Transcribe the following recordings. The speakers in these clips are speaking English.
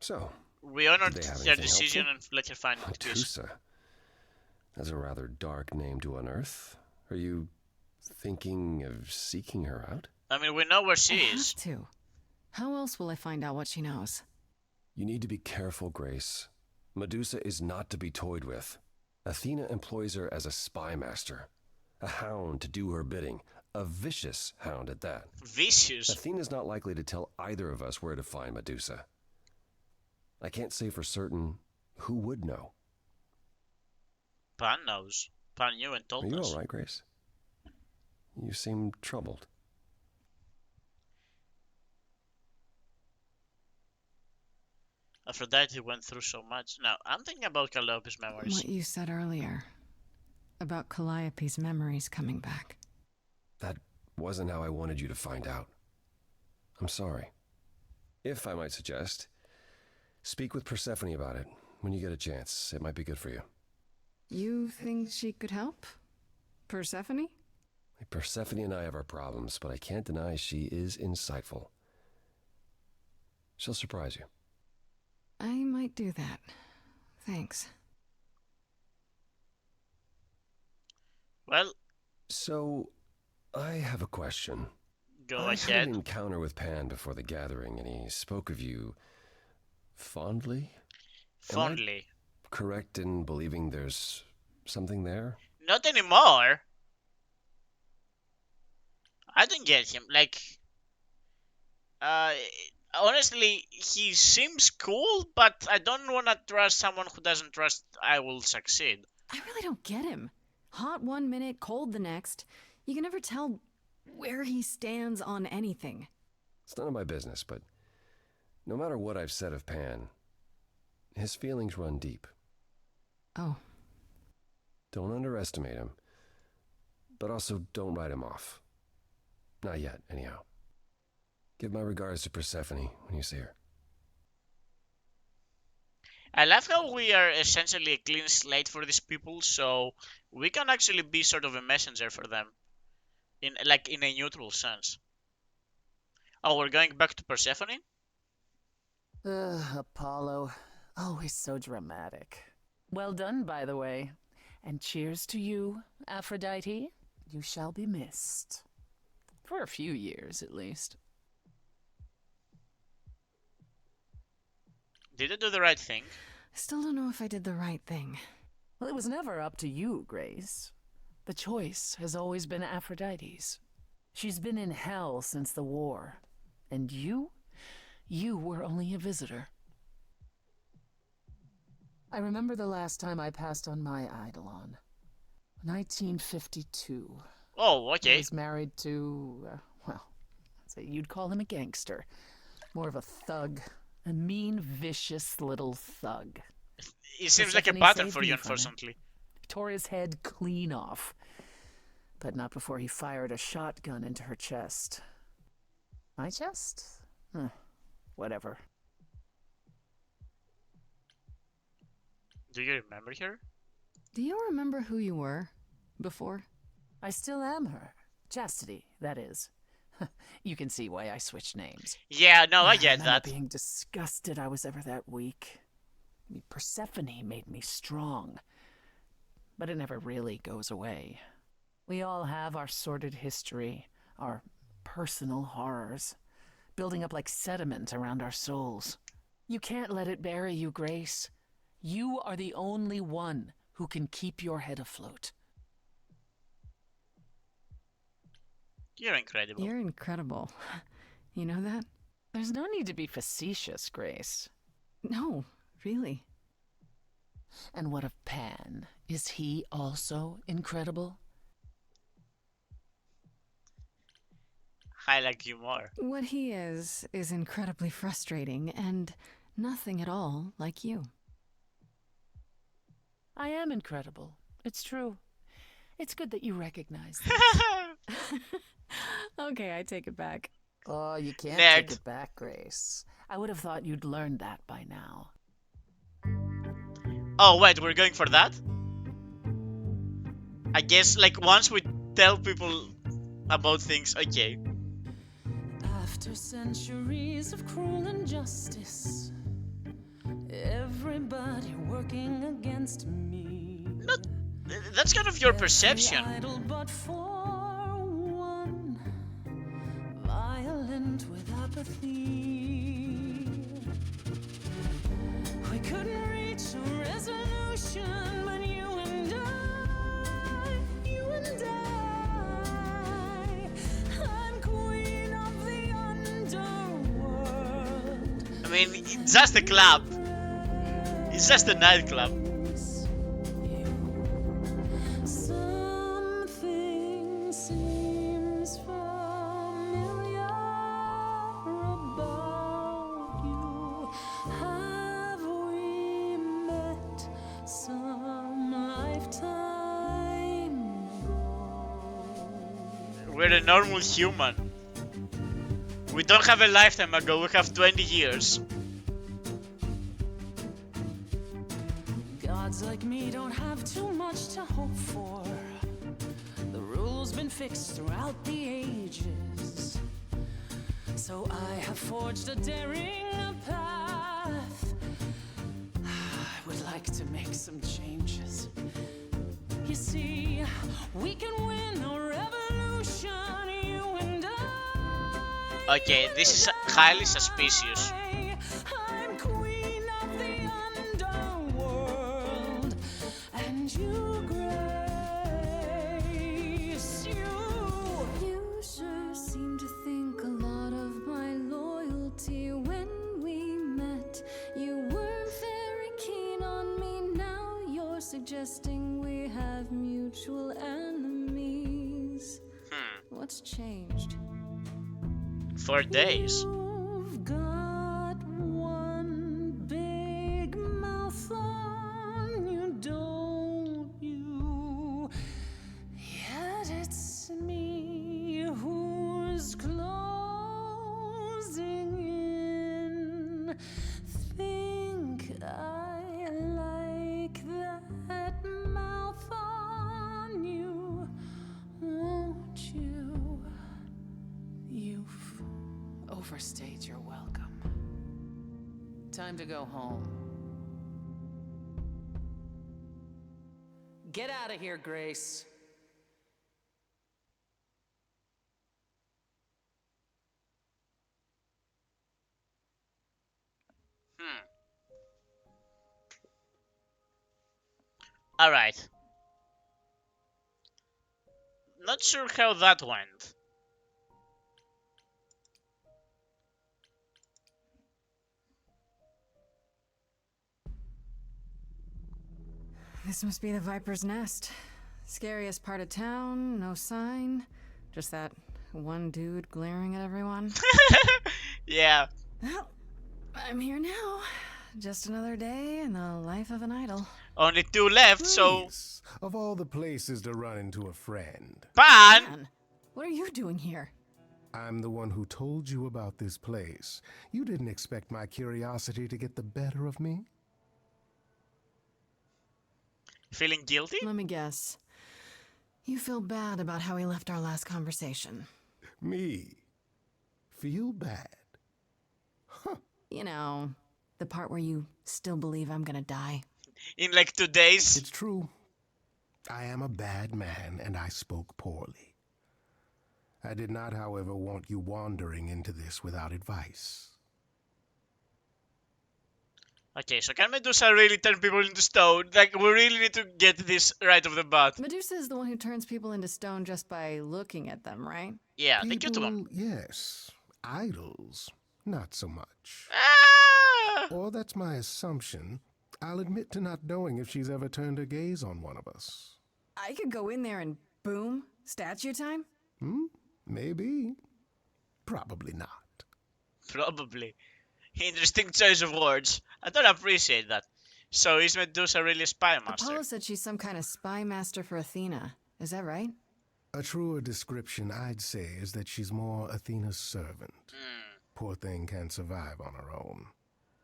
So, We did honored they have their anything decision helpful? and let her find peace. Medusa. That's a rather dark name to unearth. Are you thinking of seeking her out? I mean, we know where I she have is. to. How else will I find out what she knows? You need to be careful, Grace. Medusa is not to be toyed with. Athena employs her as a spy master, a hound to do her bidding, a vicious hound at that. Vicious. Athena's not likely to tell either of us where to find Medusa. I can't say for certain who would know. Pan knows. Pan knew and Are told you us. all right, Grace? You seem troubled. Aphrodite went through so much. Now, I'm thinking about Calliope's memories. What you said earlier about Calliope's memories coming back. That wasn't how I wanted you to find out. I'm sorry. If I might suggest, speak with Persephone about it when you get a chance. It might be good for you. You think she could help? Persephone? Persephone and I have our problems, but I can't deny she is insightful. She'll surprise you. I might do that. Thanks. Well, So, I have a question. go I had ahead. an encounter with Pan before the gathering, and he spoke of you fondly? Fondly. Correct in believing there's something there? Not anymore. I don't get him. Like, uh, honestly, he seems cool, but I don't want to trust someone who doesn't trust I will succeed. I really don't get him. Hot one minute, cold the next. You can never tell where he stands on anything. It's none of my business, but no matter what I've said of Pan, his feelings run deep. Oh, Don't underestimate him, but also don't write him off. Not yet, anyhow. Give my regards to Persephone when you see her. I love how we are essentially a clean slate for these people, so we can actually be sort of a messenger for them, in a neutral sense. Oh, we're going back to Persephone? Apollo. Always so dramatic. Well done, by the way. And cheers to you, Aphrodite. You shall be missed. For a few years, at least. Did I do the right thing? I still don't know if I did the right thing. Well, it was never up to you, Grace. The choice has always been Aphrodite's. She's been in hell since the war. And you were only a visitor. I remember the last time I passed on my Eidolon. 1952. Oh, I okay. was married to, well, I'd say you'd call him a gangster. More of a thug. A mean, vicious little thug. It seems like a Persephone pattern saved for me you, from it. unfortunately. Tore his head clean off. But not before he fired a shotgun into her chest. My chest? Whatever. Do you remember her? Do you remember who you were before? I still am her. Chastity, that is. You can see why I switched names. Yeah, no, I get remember that. being disgusted I was ever that weak. I mean, Persephone made me strong. But it never really goes away. We all have our sordid history, our personal horrors, building up like sediment around our souls. You can't let it bury you, Grace. You are the only one who can keep your head afloat. You're incredible. You're incredible. You know that? There's no need to be facetious, Grace. No, really. And what of Pan? Is he also incredible? I like you more. What he is incredibly frustrating and nothing at all like you. I am incredible. It's true. It's good that you recognize this. Okay, I take it back. Oh, you can't Ned. take it back, Grace. I would have thought you'd learned that by now. Oh, wait, we're going for that? I guess, like, once we tell people about things, okay. After centuries of cruel injustice, Everybody working against me. Not, that's kind of your perception. Idle but for one, violent with apathy. We couldn't reach a resolution, but you and I, I'm queen of the underworld. I mean, it's just a club. It's just a nightclub. Something seems familiar about you. Have we met some lifetime ago? We're a normal human. We don't have a lifetime ago, we have 20 years. Gods like me don't have too much to hope for. The rules been fixed throughout the ages. So I have forged a daring path. I would like to make some changes. You see, we can win a revolution, you and I. Okay, this is highly suspicious. I'm queen of the underworld, and you, Grace, you sure seem to think a lot of my loyalty. When we met, you weren't very keen on me. Now you're suggesting we have mutual enemies. What's changed? 4 days. You've got one big mouth on you, don't you? Yet it's me who's closing in. Think I like that mouth on you, won't you? You've overstayed your welcome. Time to go home. Get out of here, Grace. Alright. Not sure how that went. This must be the Viper's Nest. Scariest part of town, no sign. Just that one dude glaring at everyone. Yeah. Well, I'm here now. Just another day in the life of an idol. Only 2 left, so... Nice. Of all the places to run into a friend, Pan! Man, what are you doing here? I'm the one who told you about this place. You didn't expect my curiosity to get the better of me? Feeling guilty? Let me guess. You feel bad about how we left our last conversation. Me? Feel bad? You know, the part where you still believe I'm gonna die. In like 2 days? It's true. I am a bad man, and I spoke poorly. I did not, however, want you wandering into this without advice. Okay, so can Medusa really turn people into stone? Like, we really need to get this right off the bat. Medusa is the one who turns people into stone just by looking at them, right? Yeah, thank you to him. People, yes. Idols, not so much. Ah! Or that's my assumption. I'll admit to not knowing if she's ever turned her gaze on one of us. I could go in there and boom, statue time? Maybe. Probably not. Probably. Interesting choice of words. I don't appreciate that. So is Medusa really a spy master? Apollo said she's some kind of spy master for Athena. Is that right? A truer description, I'd say, is that she's more Athena's servant. Poor thing can't survive on her own.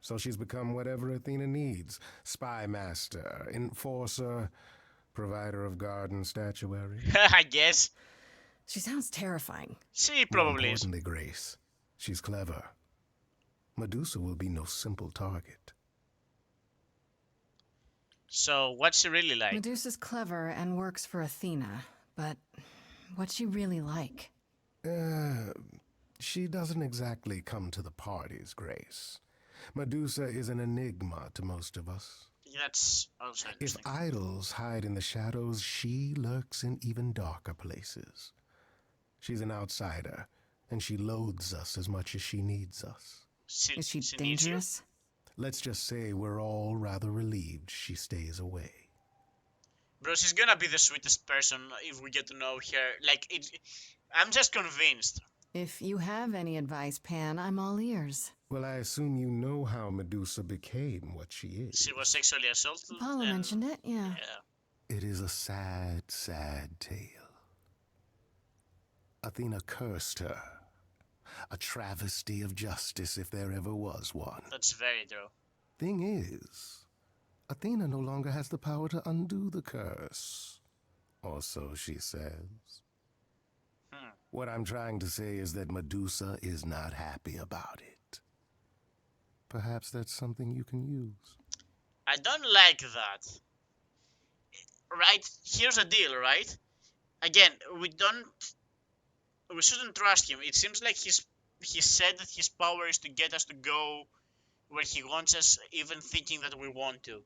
So she's become whatever Athena needs. Spy master, enforcer, provider of garden statuary. I guess. She sounds terrifying. She More probably is. importantly, Grace, she's clever. Medusa will be no simple target. So what's she really like? Medusa's clever and works for Athena, but what's she really like? She doesn't exactly come to the parties, Grace. Medusa is an enigma to most of us. That's also If interesting. idols hide in the shadows, she lurks in even darker places. She's an outsider, and she loathes us as much as she needs us. Is she needs you? dangerous? Let's just say we're all rather relieved she stays away. Bro, she's gonna be the sweetest person if we get to know her. Like, I'm just convinced. If you have any advice, Pan, I'm all ears. Well, I assume you know how Medusa became what she is. She was sexually assaulted. Apollo and, mentioned it, yeah. Yeah. It is a sad, sad tale. Athena cursed her. A travesty of justice if there ever was one. That's very true. Thing is, Athena no longer has the power to undo the curse. Or so she says. What I'm trying to say is that Medusa is not happy about it. Perhaps that's something you can use. I don't like that. Right? Here's the deal, right? Again, we shouldn't trust him. It seems like he said that his power is to get us to go where he wants us, even thinking that we want to.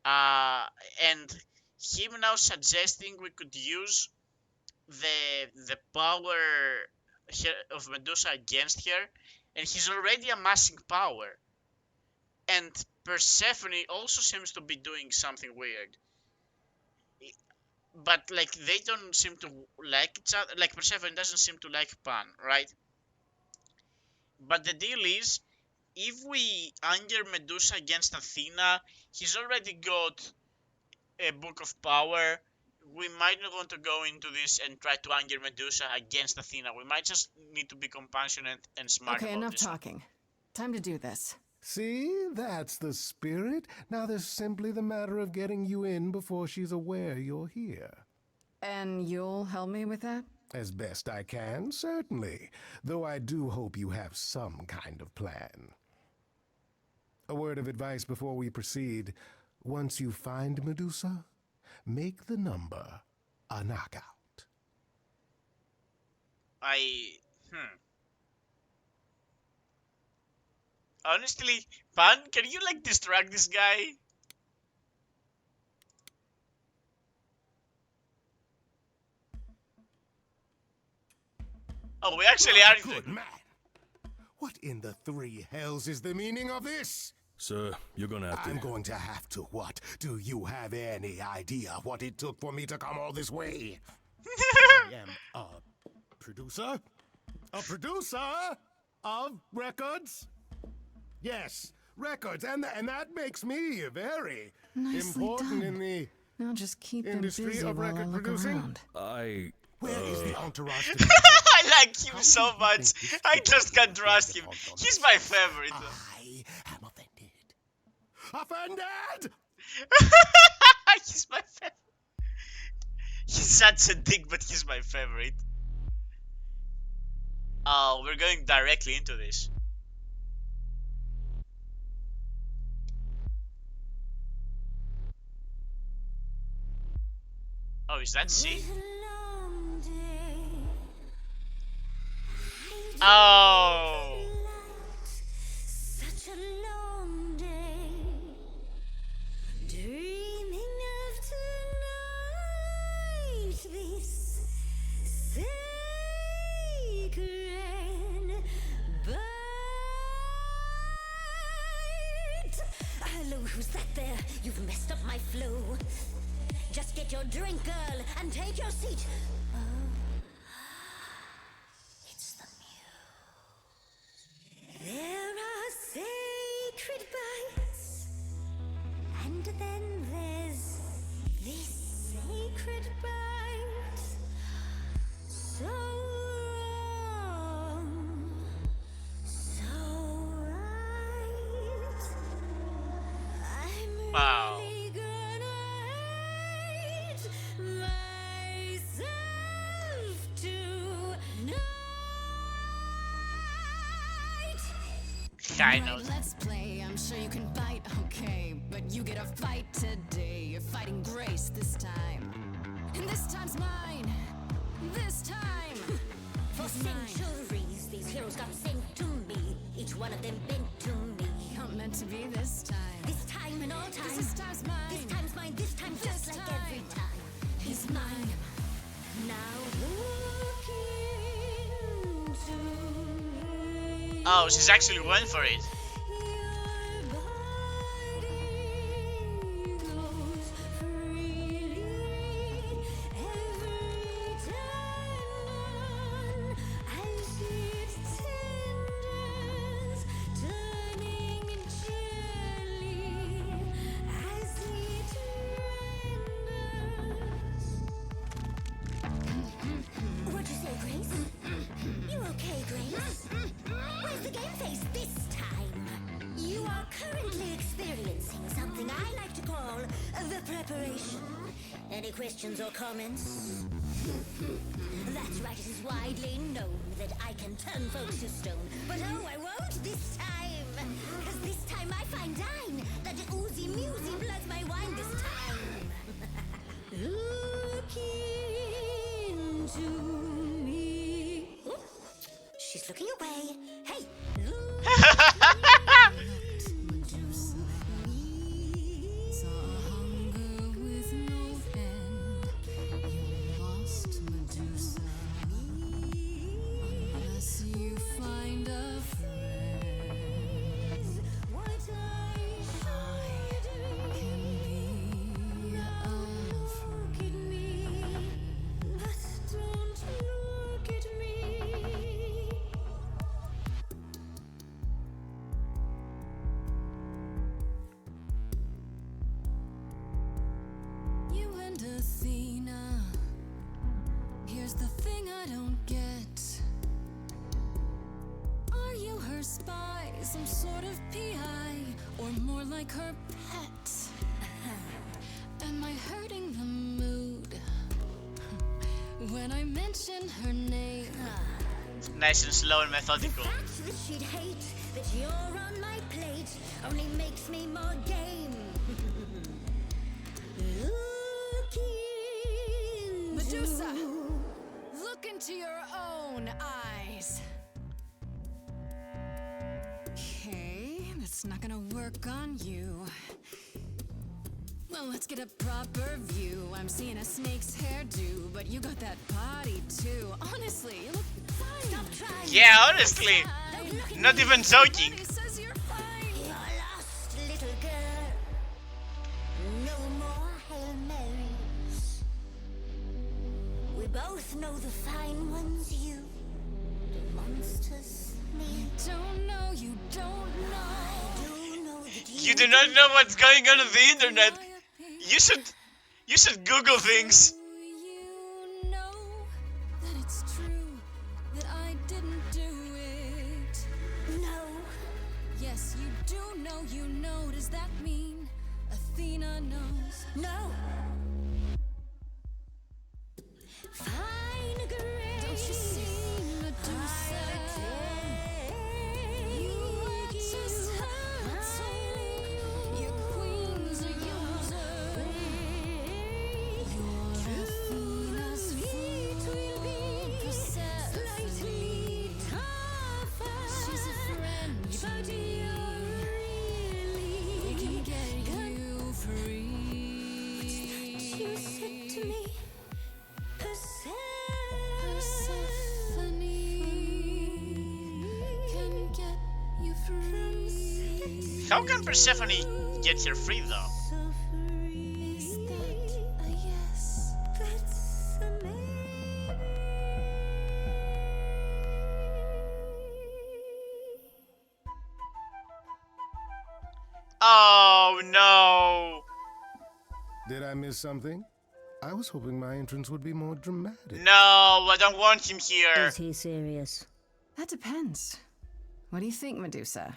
And him now suggesting we could use the power of Medusa against her, and he's already amassing power. And Persephone also seems to be doing something weird. But like they don't seem to like each other. Like Persephone doesn't seem to like Pan, right? But the deal is, if we anger Medusa against Athena, he's already got a Book of Power. We might not want to go into this and try to anger Medusa against Athena. We might just need to be compassionate and smart Okay, about enough this. talking. Time to do this. See, that's the spirit. Now there's simply the matter of getting you in before she's aware you're here. And you'll help me with that? As best I can, certainly. Though I do hope you have some kind of plan. A word of advice before we proceed. Once you find Medusa, make the number a knockout. Honestly, Pan, can you like distract this guy? Oh, we actually are. Good man. What in the three hells is the meaning of this? Sir, you're gonna have to... I'm going to have to what? Do you have any idea what it took for me to come all this way? I am a producer? A producer of records? Yes, records, and that makes me very Nicely important done. in the... Now just keep them Industry busy of while I record look producing? around. Where is the entourage? I like him so much. I just can't trust him. He's my favorite. I am offended. Offended? He's my favorite. He's such a dick, but he's my favorite. Oh, we're going directly into this. Oh, is that C? Oh! Such a long day, dreaming of tonight, this sacred bite. Hello, who's that there? You've messed up my flow. Just get your drink, girl, and take your seat. Oh, it's the muse. There are sacred bites, and then there's this sacred bite. So wrong, so right. I'm Wow. really gonna hate myself tonight. Kind of. Let's play. I'm sure you can bite, okay, but you get a fight today. You're fighting Grace this time. And this time's mine. This time. For centuries, these heroes got sent to me. Each one of them bent to me. Not meant to be this time. This time and all time. This time's mine. This time's mine. This time just like every time. He's mine. Now look into me. Oh, she's actually went for it. Your body goes freely every time as it tenders, turning gently as it renders. What'd you say, Grace? You okay, Grace? Where's the game face this time? You are currently experiencing something I like to call the preparation. Any questions or comments? That's right, it is widely known that I can turn folks to stone. But oh, I won't this time. Cause this time I find dine that the oozy musy bloods my wine this time. Look into me. Ooh, she's looking away. Hey, look Medusa. Saw hunger with no end. You lost, Medusa. Unless you find a friend. what I Can be look at me, but don't look at me. You and Athena. Here's the thing I don't get. Are you her spy, some sort of PI, or more like her pet? Am I hurting the mood when I mention her name? Nice and slow and The methodical. fact that she'd hate that you're on my plate only makes me more game. Look into Medusa! Look into your own eyes. Okay, that's not gonna work on you. Well, let's get a proper view. I'm seeing a snake's hairdo, but you got that body too. Honestly, you look fine. Stop trying. Yeah, honestly, Don't look at not me. even joking. Somebody says you're fine. You're lost, little girl. No more Hail Marys. We both know the fine ones you, the monsters, me. Don't know, you don't know. Do know that You do not know what's going on the internet. You should Google things. Do you know that it's true that I didn't do it? No. Yes, you do know, you know. Does that mean Athena knows? No. Fine grace. Don't you see, Medusa? You are just her tool. Your queen's a user. Your Athena's feet will be Persephone. She's a friend to me. We can get you free. You said to me, Persephone can get you free. How can Persephone get her free though? Is that a yes? That's a maybe. Oh no! Did I miss something? I was hoping my entrance would be more dramatic. No, I don't want him here. Is he serious? That depends. What do you think, Medusa?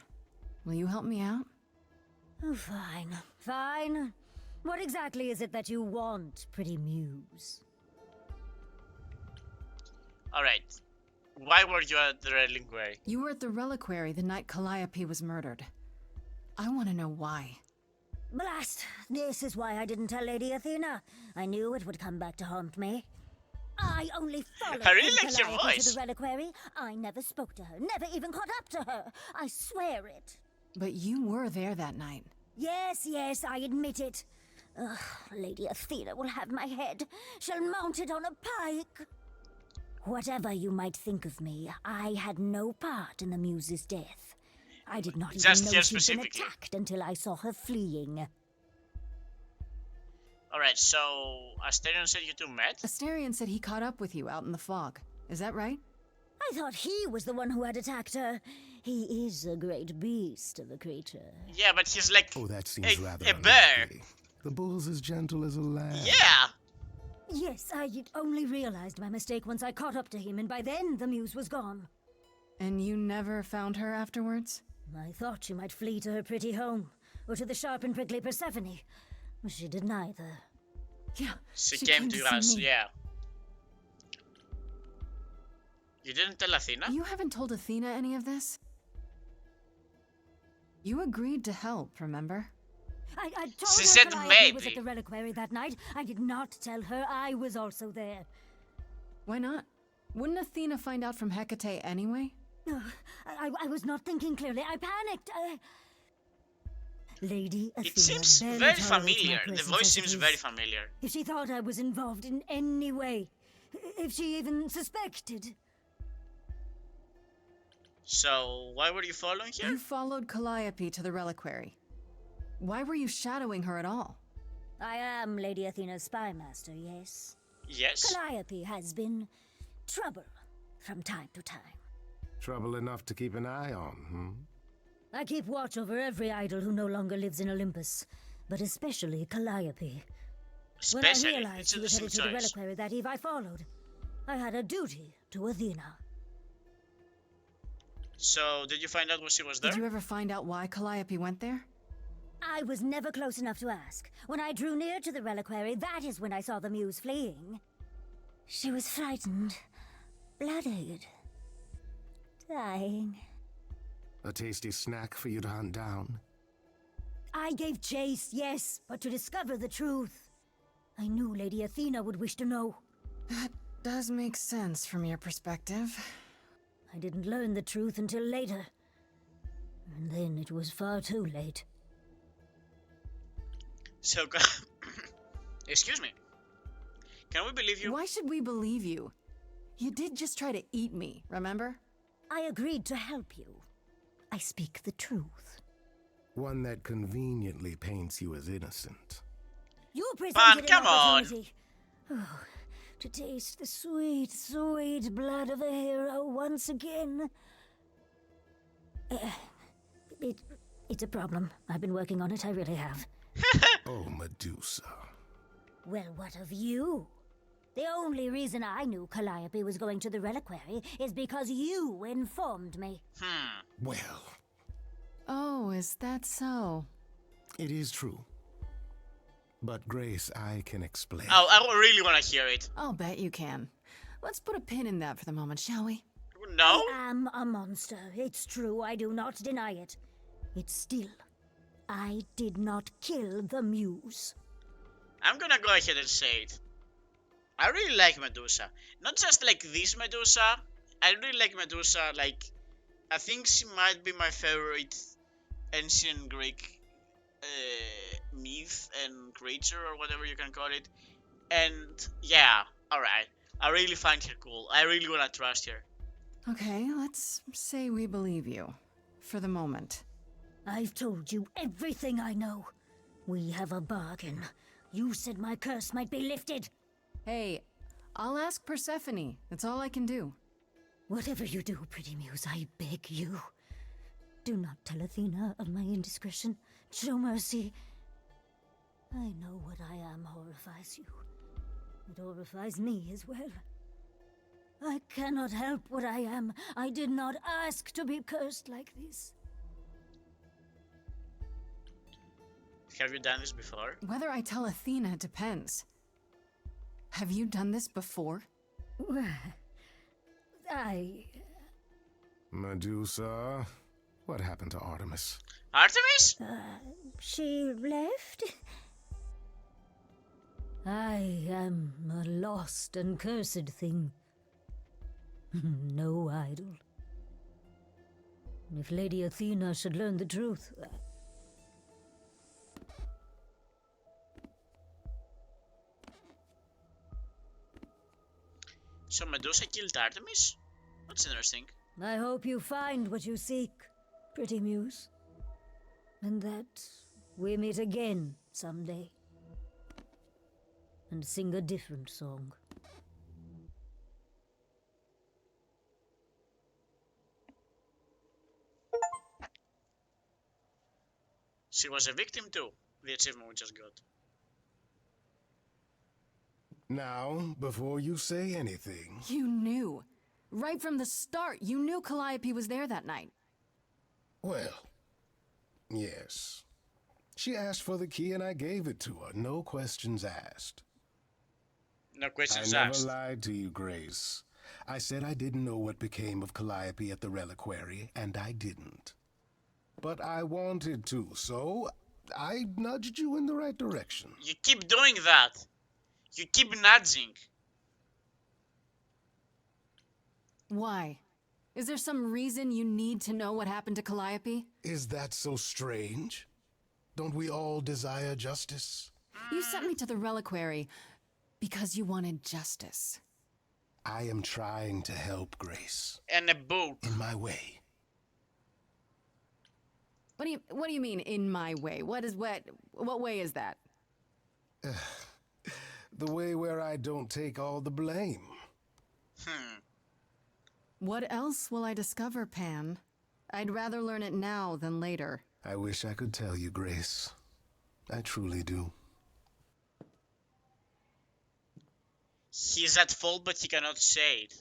Will you help me out? Oh, fine. Fine. What exactly is it that you want, pretty muse? Alright. Why were you at the Reliquary? You were at the reliquary the night Calliope was murdered. I want to know why. Blast! This is why I didn't tell Lady Athena. I knew it would come back to haunt me. I only followed I really King like your Calliope voice. to the reliquary. I never spoke to her, never even caught up to her. I swear it. But you were there that night. Yes, I admit it. Ugh, Lady Athena will have my head. She'll mount it on a pike. Whatever you might think of me, I had no part in the Muse's death. I did not even Just know here she'd been specifically. attacked until I saw her fleeing. Alright, so Asterion said you two met? Asterion said he caught up with you out in the fog. Is that right? I thought he was the one who had attacked her. He is a great beast of a creature. Yeah, but he's like Oh, that seems rather a bear. unlikely. The bull's as gentle as a lamb. Yeah! Yes, I only realized my mistake once I caught up to him, and by then the Muse was gone. And you never found her afterwards? I thought she might flee to her pretty home, or to the sharp and prickly Persephone. But she did neither. Yeah. She came to see us, me. yeah. You didn't tell Athena? You haven't told Athena any of this? You agreed to help, remember? I told She her said Calliope was maybe. at the reliquary that night. I did not tell her I was also there. Why not? Wouldn't Athena find out from Hecate anyway? Ugh, I was not thinking clearly. I panicked. Lady Athena It seems barely very tolerates my familiar. The presence voice as it seems is. very familiar. If she thought I was involved in any way, if she even suspected. So, why were you following here? You followed Calliope to the reliquary. Why were you shadowing her at all? I am Lady Athena's spy master, yes. Yes? Calliope has been trouble from time to time. Trouble enough to keep an eye on, hmm? I keep watch over every idol who no longer lives in Olympus, but especially Calliope. When I Especially, realized it's she a was headed to the choice. reliquary that eve, I followed. I had a duty to Athena. So, did you find out when she was there? Did you ever find out why Calliope went there? I was never close enough to ask. When I drew near to the reliquary, that is when I saw the Muse fleeing. She was frightened, bloodied, dying. A tasty snack for you to hunt down. I gave chase, yes, but to discover the truth. I knew Lady Athena would wish to know. That does make sense from your perspective. I didn't learn the truth until later. And then it was far too late. So, excuse me. Can we believe you? Why should we believe you? You did just try to eat me, remember? I agreed to help you. I speak the truth. One that conveniently paints you as innocent. You presented come an on. opportunity. Oh, to taste the sweet, sweet blood of a hero once again. It's a problem. I've been working on it, I really have. Oh, Medusa. Well, what of you? The only reason I knew Calliope was going to the reliquary is because you informed me. Well, Oh, is that so? it is true. But Grace, I can explain. Oh, I really want to hear it. I'll bet you can. Let's put a pin in that for the moment, shall we? No? I am a monster. It's true, I do not deny it. It's still, I did not kill the Muse. I'm gonna go ahead and say it. I really like Medusa. Not just like this Medusa. I really like Medusa. Like, I think she might be my favorite ancient Greek myth and creature, or whatever you can call it. And yeah, alright. I really find her cool. I really wanna trust her. Okay, let's say we believe you. For the moment. I've told you everything I know. We have a bargain. You said my curse might be lifted. Hey, I'll ask Persephone. That's all I can do. Whatever you do, pretty Muse, I beg you. Do not tell Athena of my indiscretion. Show mercy. I know what I am horrifies you. It horrifies me as well. I cannot help what I am. I did not ask to be cursed like this. Have you done this before? Whether I tell Athena depends. Have you done this before? I... Medusa, What happened to Artemis? Artemis? She left? I am a lost and cursed thing. No idol. If Lady Athena should learn the truth... So Medusa killed Artemis? That's interesting. I hope you find what you seek, pretty muse. And that we meet again someday. And sing a different song. She was a victim too, the achievement we just got. Now, before you say anything, You knew. Right from the start, you knew Calliope was there that night. well, yes. She asked for the key and I gave it to her, no questions asked. No I questions never asked. lied to you, Grace. I said I didn't know what became of Calliope at the reliquary, and I didn't. But I wanted to, so I nudged you in the right direction. You keep doing that. You keep nudging. Why? Is there some reason you need to know what happened to Calliope? Is that so strange? Don't we all desire justice? You sent me to the reliquary because you wanted justice. I am trying to help, Grace, And a book. in my way. What do you mean in my way? What way is that? The way where I don't take all the blame. What else will I discover, Pan? I'd rather learn it now than later. I wish I could tell you, Grace. I truly do. He's at fault, but he cannot say it.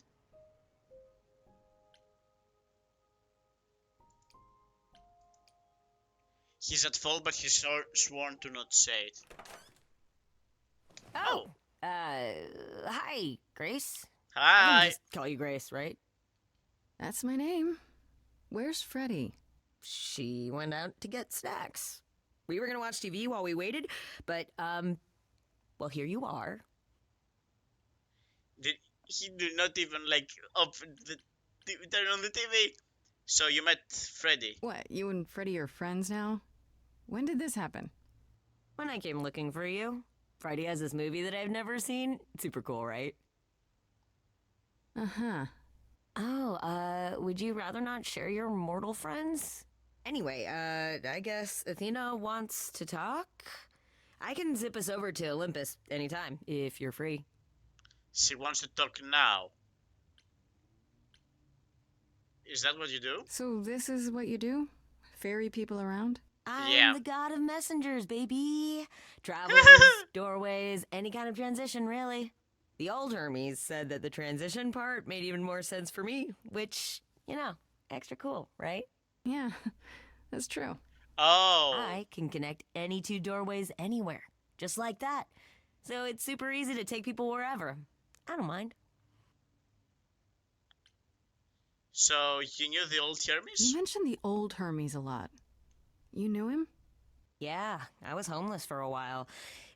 He's at fault, but he's sworn to not say it. Oh, hi, Grace. I Hi. can just call you Grace, right? That's my name. Where's Freddy? She went out to get snacks. We were gonna watch TV while we waited, but, well, here you are. He did not even open turn on the TV. So you met Freddy. What, you and Freddy are friends now? When did this happen? When I came looking for you, Friday has this movie that I've never seen. Super cool, right? Uh-huh. Oh, would you rather not share your mortal friends? Anyway, I guess Athena wants to talk? I can zip us over to Olympus anytime, if you're free. She wants to talk now. Is that what you do? So this is what you do? Ferry people around? I'm Yeah. the god of messengers, baby. Travels, doorways, any kind of transition, really. The old Hermes said that the transition part made even more sense for me, which, extra cool, right? Yeah, that's true. Oh. I can connect any two doorways anywhere, just like that. So it's super easy to take people wherever. I don't mind. So you knew the old Hermes? You mentioned the old Hermes a lot. You knew him? Yeah, I was homeless for a while.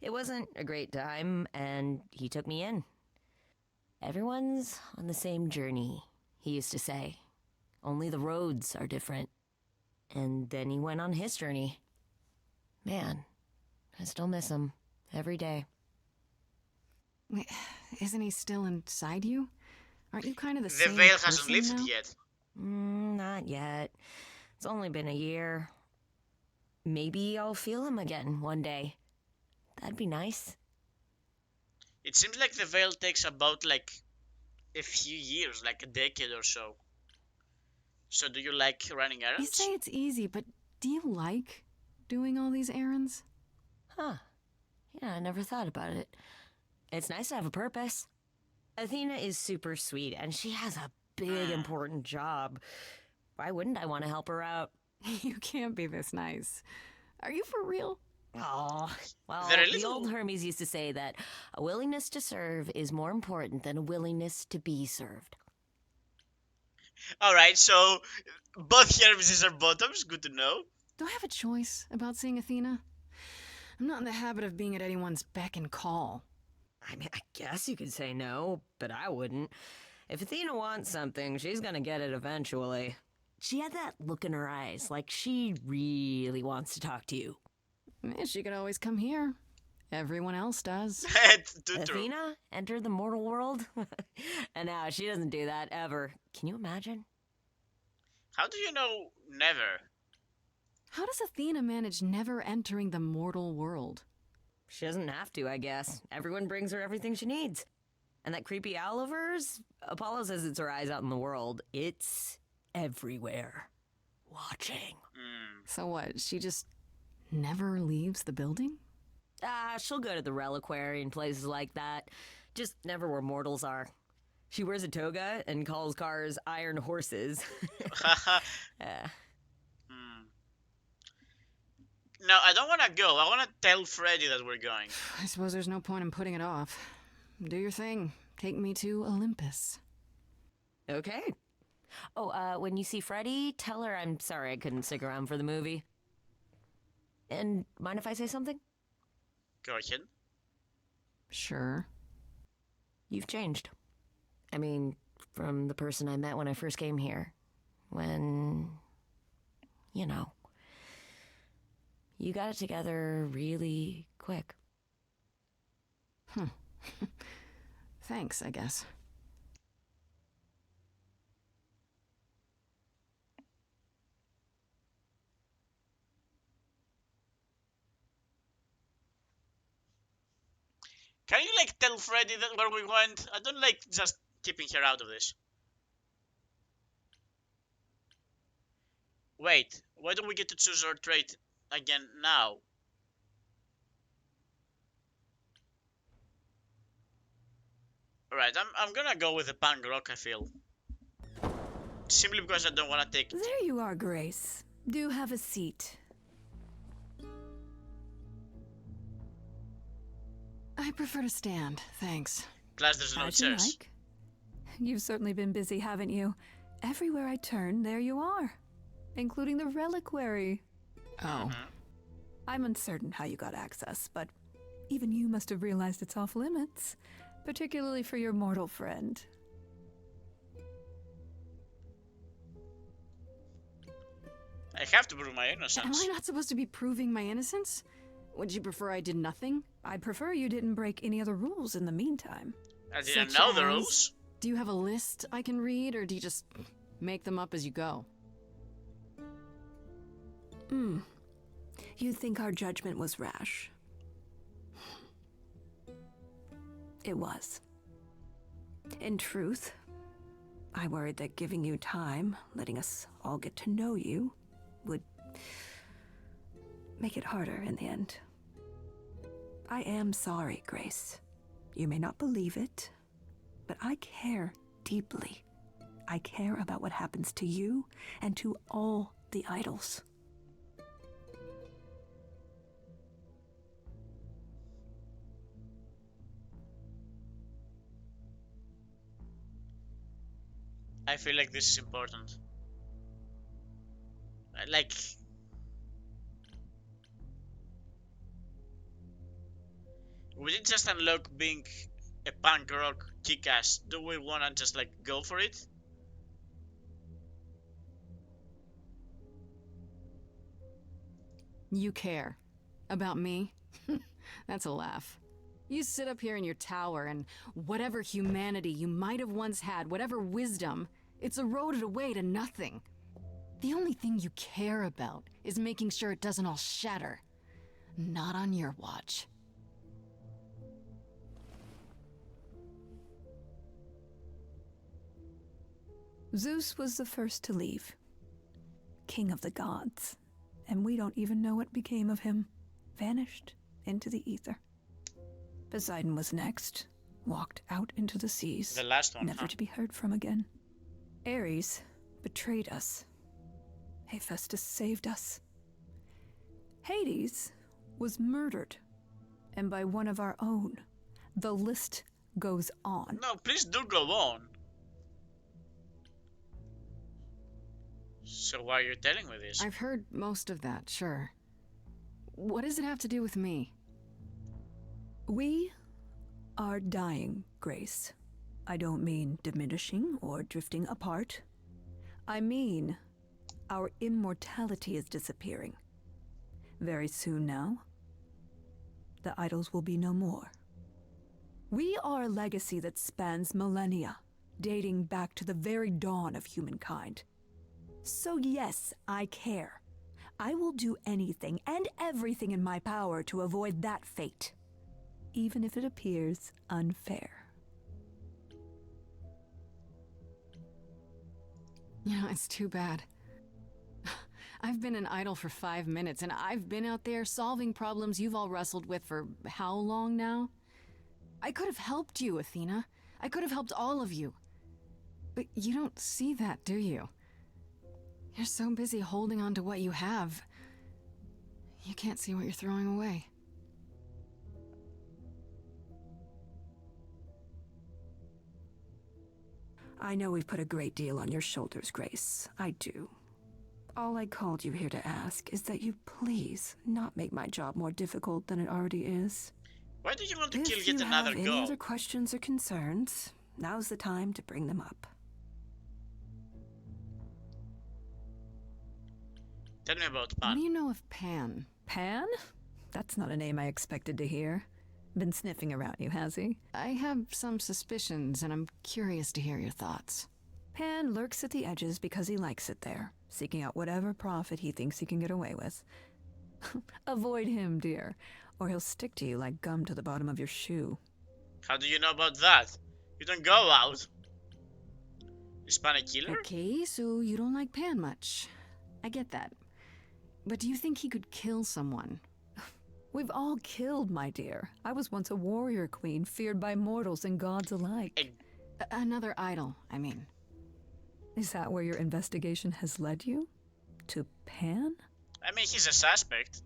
It wasn't a great time, and he took me in. Everyone's on the same journey, he used to say. Only the roads are different. And then he went on his journey. Man, I still miss him every day. Wait, isn't he still inside you? Aren't you kind of the The same veil hasn't person lifted now? yet. Not yet. It's only been a year. Maybe I'll feel him again one day. That'd be nice. It seems like the veil takes about a few years, like a decade or so. So do you like running You errands? say it's easy, but do you like doing all these errands? Huh. Yeah, I never thought about it. It's nice to have a purpose. Athena is super sweet, and she has a big, important job. Why wouldn't I want to help her out? You can't be this nice. Are you for real? Oh, well, They're a the little- old Hermes used to say that a willingness to serve is more important than a willingness to be served. Alright, so both Hermeses are bottoms. Good to know. Do I have a choice about seeing Athena? I'm not in the habit of being at anyone's beck and call. I mean, I guess you could say no, but I wouldn't. If Athena wants something, she's gonna get it eventually. She had that look in her eyes, like she really wants to talk to you. She could always come here. Everyone else does. Too true. Athena entered the mortal world? And now she doesn't do that ever. Can you imagine? How do you know never? How does Athena manage never entering the mortal world? She doesn't have to, I guess. Everyone brings her everything she needs. And that creepy owl of hers? Apollo says it's her eyes out in the world. It's everywhere. Watching. So what, she just never leaves the building? She'll go to the reliquary and places like that. Just never where mortals are. She wears a toga and calls cars iron horses. No, I don't want to go. I want to tell Freddy that we're going. I suppose there's no point in putting it off. Do your thing. Take me to Olympus. Okay. Oh, when you see Freddy, tell her I'm sorry I couldn't stick around for the movie. And mind if I say something? Go ahead. Sure. You've changed. I mean, from the person I met when I first came here. When, you know, you got it together really quick. Thanks, I guess. Can you like tell Freddy that where we went? I don't like just keeping her out of this. Wait, why don't we get to choose our trait again now? Alright, I'm gonna go with the punk rock, I feel. Simply because I don't wanna take it. There you are, Grace. Do have a seat. I prefer to stand, thanks. Plus there's no As you chairs. like. You've certainly been busy, haven't you? Everywhere I turn, there you are. Including the reliquary. Oh. I'm uncertain how you got access, but even you must have realized it's off limits. Particularly for your mortal friend. I have to prove my Am innocence. I not supposed to be proving my innocence? Would you prefer I did nothing? I prefer you didn't break any other rules in the meantime. I didn't Such know the as? rules. Do you have a list I can read, or do you just make them up as you go? You think our judgment was rash? It was. In truth, I worried that giving you time, letting us all get to know you, would make it harder in the end. I am sorry, Grace. You may not believe it, but I care deeply. I care about what happens to you and to all the idols. I feel like this is important. Like... We did just unlock being a punk rock kick-ass. Do we wanna just like go for it? You care. About me? That's a laugh. You sit up here in your tower, and whatever humanity you might have once had, whatever wisdom, it's eroded away to nothing. The only thing you care about is making sure it doesn't all shatter. Not on your watch. Zeus was the first to leave. King of the gods. And we don't even know what became of him. Vanished into the ether. Poseidon was next. Walked out into the seas. The last one, Never huh? to be heard from again. Ares betrayed us. Hephaestus saved us. Hades was murdered. And by one of our own. The list goes on. No, please do go on. So why are you telling me this? I've heard most of that, sure. What does it have to do with me? We are dying, Grace. I don't mean diminishing or drifting apart. I mean, our immortality is disappearing. Very soon now, the idols will be no more. We are a legacy that spans millennia, dating back to the very dawn of humankind. So yes, I care. I will do anything and everything in my power to avoid that fate, even if it appears unfair. You know, it's too bad. I've been an idol for 5 minutes, and I've been out there solving problems you've all wrestled with for how long now? I could have helped you, Athena. I could have helped all of you. But you don't see that, do you? You're so busy holding on to what you have. You can't see what you're throwing away. I know we've put a great deal on your shoulders, Grace. I do. All I called you here to ask is that you please not make my job more difficult than it already is. Why do you want to kill If yet you another have any god? other questions or concerns, now's the time to bring them up. Tell me about What Pan. do you know of Pan? Pan? That's not a name I expected to hear. Been sniffing around you, has he? I have some suspicions, and I'm curious to hear your thoughts. Pan lurks at the edges because he likes it there, seeking out whatever profit he thinks he can get away with. Avoid him, dear, or he'll stick to you like gum to the bottom of your shoe. How do you know about that? You don't go out. Is Pan a killer? Okay, so you don't like Pan much. I get that. But do you think he could kill someone? We've all killed, my dear. I was once a warrior queen, feared by mortals and gods alike. Another idol, I mean. Is that where your investigation has led you? To Pan? I mean, he's a suspect.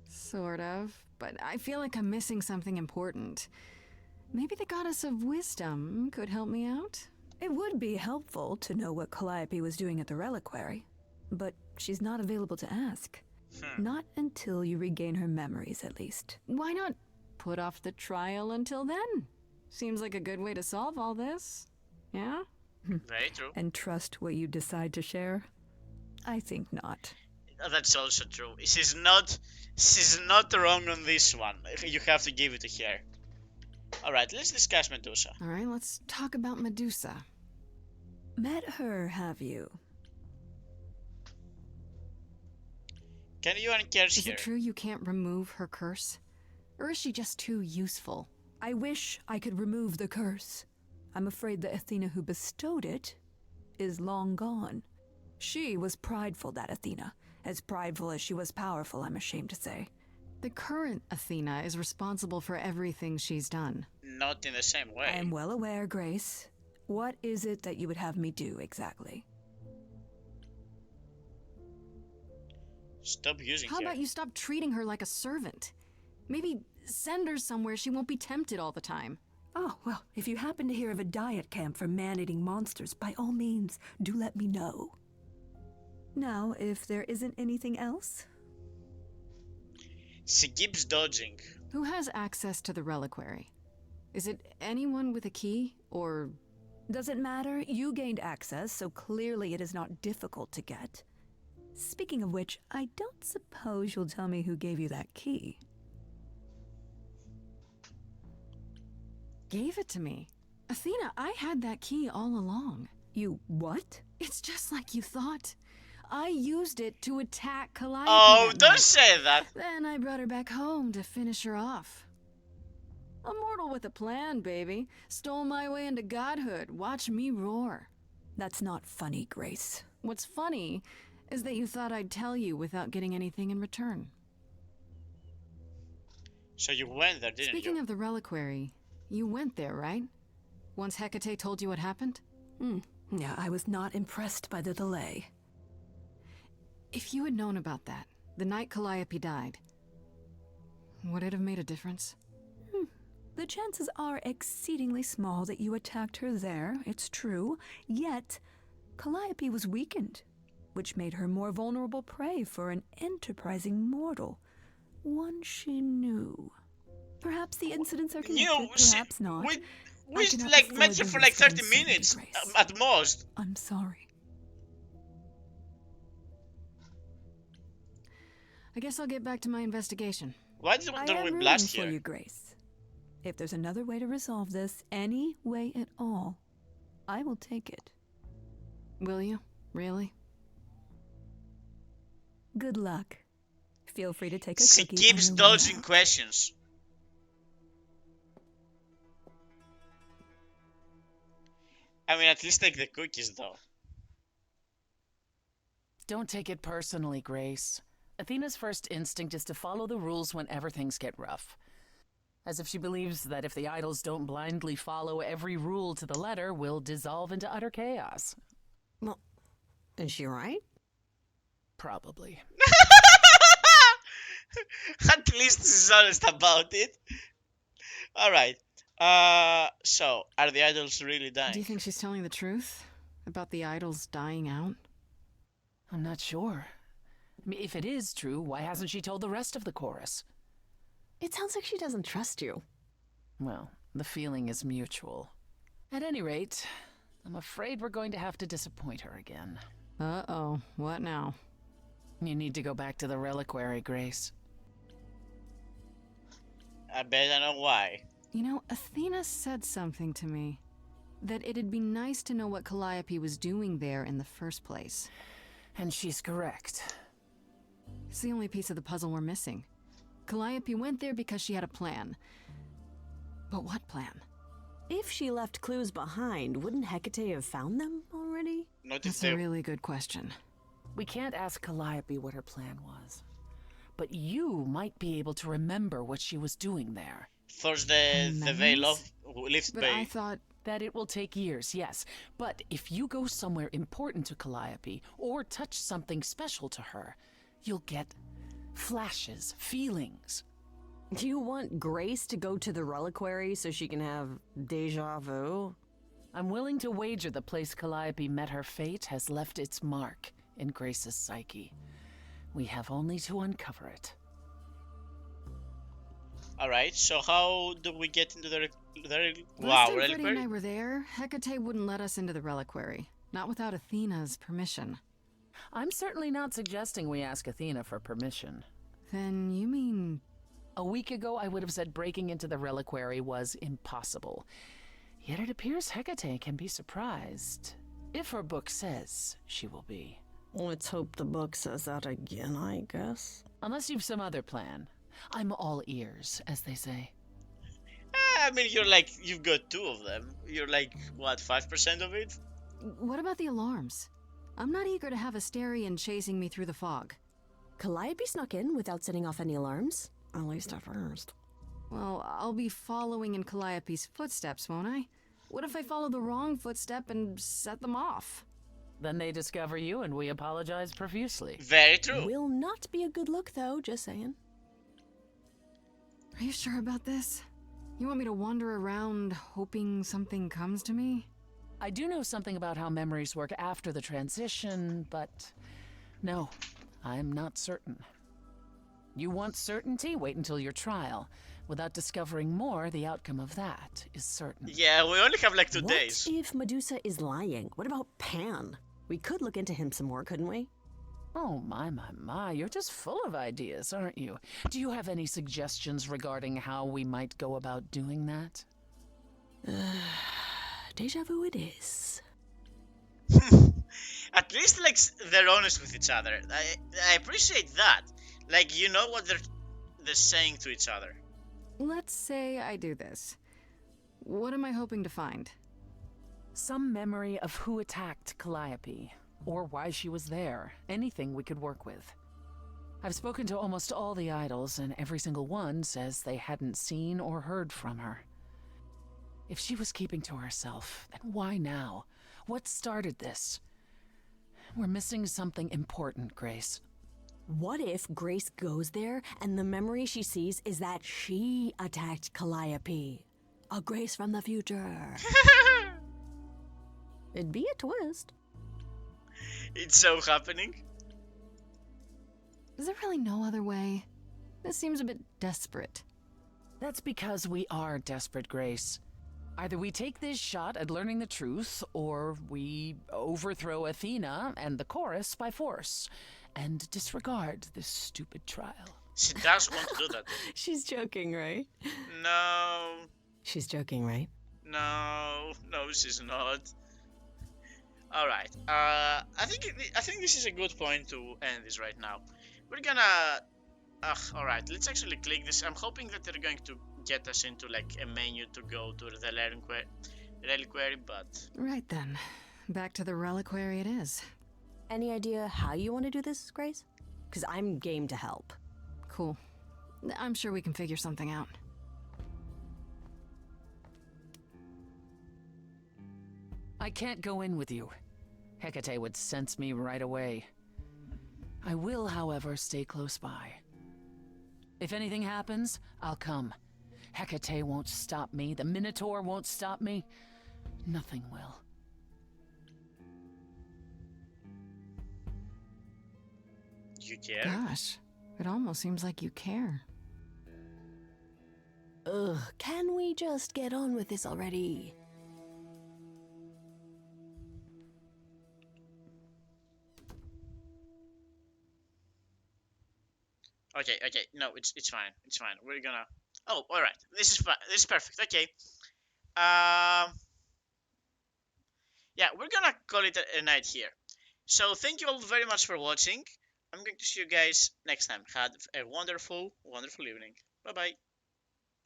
Sort of. But I feel like I'm missing something important. Maybe the goddess of wisdom could help me out? It would be helpful to know what Calliope was doing at the reliquary, but she's not available to ask. Not until you regain her memories, at least. Why not put off the trial until then? Seems like a good way to solve all this. Yeah? Very true. And trust what you decide to share? I think not. That's also true. She's not wrong on this one. You have to give it to her. Alright, let's discuss Medusa. Alright, let's talk about Medusa. Met her, have you? Can you uncurse Is her? it true you can't remove her curse? Or is she just too useful? I wish I could remove the curse. I'm afraid the Athena who bestowed it is long gone. She was prideful, that Athena. As prideful as she was powerful, I'm ashamed to say. The current Athena is responsible for everything she's done. Not in the same way. I am well aware, Grace. What is it that you would have me do exactly? Stop using How her. about you stop treating her like a servant? Maybe send her somewhere she won't be tempted all the time. Oh, well, if you happen to hear of a diet camp for man-eating monsters, by all means, do let me know. Now, if there isn't anything else? She keeps dodging. Who has access to the reliquary? Is it anyone with a key, or... Doesn't matter, you gained access, so clearly it is not difficult to get. Speaking of which, I don't suppose you'll tell me who gave you that key. Gave it to me? Athena, I had that key all along. You what? It's just like you thought. I used it to attack Calliope. Oh, that don't night. say that. Then I brought her back home to finish her off. A mortal with a plan, baby. Stole my way into godhood. Watch me roar. That's not funny, Grace. What's funny is that you thought I'd tell you without getting anything in return. So you went there, didn't Speaking you? of the reliquary, you went there, right? Once Hecate told you what happened? Yeah, I was not impressed by the delay. If you had known about that, the night Calliope died, would it have made a difference? The chances are exceedingly small that you attacked her there, it's true. Yet, Calliope was weakened, which made her more vulnerable prey for an enterprising mortal, one she knew. Perhaps the incidents are connected, perhaps not. We cannot like afford met her the for like risk of 30 insanity, minutes Grace. at most. I'm sorry. I guess I'll get back to my investigation. Why I don't am we rooting blast for here? you, Grace. If there's another way to resolve this, any way at all, I will take it. Will you? Really? Good luck. Feel free to take a She cookie keeps on your way dodging out. questions. I mean, at least take the cookies though. Don't take it personally, Grace. Athena's first instinct is to follow the rules whenever things get rough. As if she believes that if the idols don't blindly follow every rule to the letter, we'll dissolve into utter chaos. Well, is she right? Probably. At least she's honest about it. Alright. So, are the idols really dying? Do you think she's telling the truth about the idols dying out? I'm not sure. I mean, if it is true, why hasn't she told the rest of the chorus? It sounds like she doesn't trust you. Well, the feeling is mutual. At any rate, I'm afraid we're going to have to disappoint her again. Uh-oh. What now? You need to go back to the reliquary, Grace. I bet I know why. You know, Athena said something to me. That it'd be nice to know what Calliope was doing there in the first place. And she's correct. It's the only piece of the puzzle we're missing. Calliope went there because she had a plan. But what plan? If she left clues behind, wouldn't Hecate have found them already? Not if That's they... a really good question. We can't ask Calliope what her plan was. But you might be able to remember what she was doing there. First the veil of lifts But I bay. thought... That it will take years, yes. But if you go somewhere important to Calliope, or touch something special to her, you'll get flashes, feelings. Do you want Grace to go to the reliquary so she can have deja vu? I'm willing to wager the place Calliope met her fate has left its mark in Grace's psyche. We have only to uncover it. Alright, so how do we get into the wow, Last time Freddie and I reliquary? were there, Hecate wouldn't let us into the reliquary. Not without Athena's permission. I'm certainly not suggesting we ask Athena for permission. Then you mean... A week ago, I would have said breaking into the reliquary was impossible. Yet it appears Hecate can be surprised. If her book says she will be. Let's hope the book says that again, I guess. Unless you've some other plan. I'm all ears, as they say. I mean, you've got two of them. You're like, what, 5% of it? What about the alarms? I'm not eager to have Asterion chasing me through the fog. Calliope snuck in without setting off any alarms? At least at first. Well, I'll be following in Calliope's footsteps, won't I? What if I follow the wrong footstep and set them off? Then they discover you and we apologize profusely. Very true. Will not be a good look, though, just saying. Are you sure about this? You want me to wander around hoping something comes to me? I do know something about how memories work after the transition, but no, I'm not certain. You want certainty? Wait until your trial. Without discovering more, the outcome of that is certain. Yeah, we only have like 2 What days. if Medusa is lying? What about Pan? We could look into him some more, couldn't we? Oh, my, you're just full of ideas, aren't you? Do you have any suggestions regarding how we might go about doing that? Deja vu it is. At least like they're honest with each other. I appreciate that. Like, you know what they're saying to each other. Let's say I do this. What am I hoping to find? Some memory of who attacked Calliope, or why she was there. Anything we could work with. I've spoken to almost all the idols, and every single one says they hadn't seen or heard from her. If she was keeping to herself, then why now? What started this? We're missing something important, Grace. What if Grace goes there and the memory she sees is that she attacked Calliope? A Grace from the future. It'd be a twist. It's so happening. Is there really no other way? This seems a bit desperate. That's because we are desperate, Grace. Either we take this shot at learning the truth, or we overthrow Athena and the chorus by force, and disregard this stupid trial. She does want to do that. She's joking, right? No, She's joking, right? no, she's not. All right. I think this is a good point to end this right now. We're gonna. All right. Let's actually click this. I'm hoping that they're going to get us into like a menu to go to the reliquary, but Right then. Back to the reliquary it is. Any idea how you want to do this, Grace? Because I'm game to help. Cool. I'm sure we can figure something out. I can't go in with you. Hecate would sense me right away. I will, however, stay close by. If anything happens, I'll come. Hecate won't stop me. The Minotaur won't stop me. Nothing will. you care? Gosh, it almost seems like you care. Ugh, can we just get on with this already? Okay, no, it's fine, We're gonna. Oh, all right. This is fine. This is perfect. Okay. Yeah, we're gonna call it a night here. So thank you all very much for watching. I'm going to see you guys next time. Have a wonderful, wonderful evening. Bye bye.